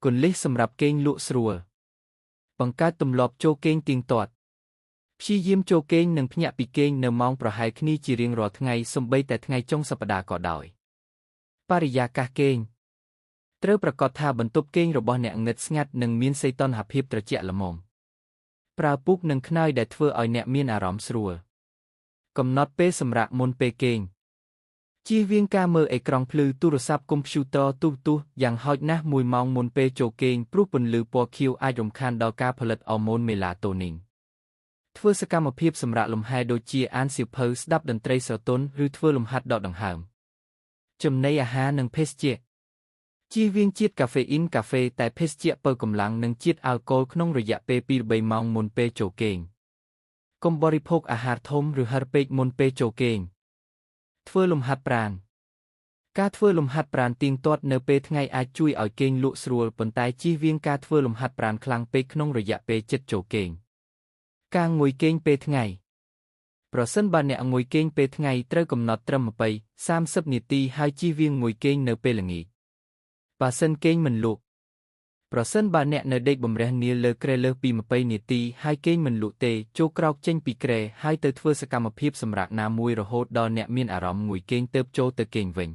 គន្លឹះសម្រាប់គេងលក់ស្រួលបង្កើតទម្លាប់ចូលគេងទៀងទាត់ព្យាយាមចូលគេងនិងភ្ញាក់ពីគេងនៅម៉ោងប្រហែលគ្នាជារៀងរាល់ថ្ងៃសូម្បីតែថ្ងៃចុងសប្តាហ៍ក៏ដោយបរិយាកាសគេងត្រូវប្រាកដថាបន្ទប់គេងរបស់អ្នកងឹតស្ងាត់និងមានសីតុណ្ហភាពត្រជាក់ល្មមប្រើពូកនិងខ្នើយដែលធ្វើឲ្យអ្នកមានអារម្មណ៍ស្រួលកំណត់ពេលសម្រាកមុនពេលគេងជៀសវាងការមើលអេក្រង់ភ្លឺទូរស័ព្ទកុំព្យូទ័រទូរទស្សន៍យ៉ាងហោចណាស់1ម៉ោងមុនពេលចូលគេងព្រោះពន្លឺពណ៌ខៀវអាចរំខានដល់ការផលិតអរម៉ូនមេឡាតូនីនធ្វើសកម្មភាពសម្រាកលំហែដូចជាអានសៀវភៅស្ដាប់តន្ត្រីស្រទន់ឬធ្វើលំហាត់ដកដង្ហើមចំណីអាហារនិងភេសជ្ជៈជៀសវាងជាតិកាហ្វេអ៊ីនកាហ្វេតែភេសជ្ជៈប៉ូវកម្លាំងនិងជាតិអាល់កុលក្នុងរយៈពេល2-3ម៉ោងមុនពេលចូលគេងកុំបរិភោគអាហារធំឬហឹរពេកមុនពេលចូលគេងធ្វើលំហាត់ប្រាណការធ្វើលំហាត់ប្រាណទៀងទាត់នៅពេលថ្ងៃអាចជួយឲ្យគេងលក់ស្រួលប៉ុន្តែជៀសវាងការធ្វើលំហាត់ប្រាណខ្លាំងពេកក្នុងរយៈពេលជិតចូលគេងការងុយគេងពេលថ្ងៃប្រសិនបើអ្នកងុយគេងពេលថ្ងៃត្រូវកំណត់ត្រឹម20-30នាទីហើយជៀសវាងងុយគេងនៅពេលល្ងាចបើសិនគេងមិនលក់ប្រសិនបើអ្នកនៅដេកបំរះនាលលើគ្រែលើសពី20នាទីហើយគេងមិនលក់ទេចូលក្រោកចេញពីគ្រែហើយទៅធ្វើសកម្មភាពសម្រាកណាមួយរហូតដល់អ្នកមានអារម្មណ៍ងុយគេងទើបចូលទៅគេងវិញ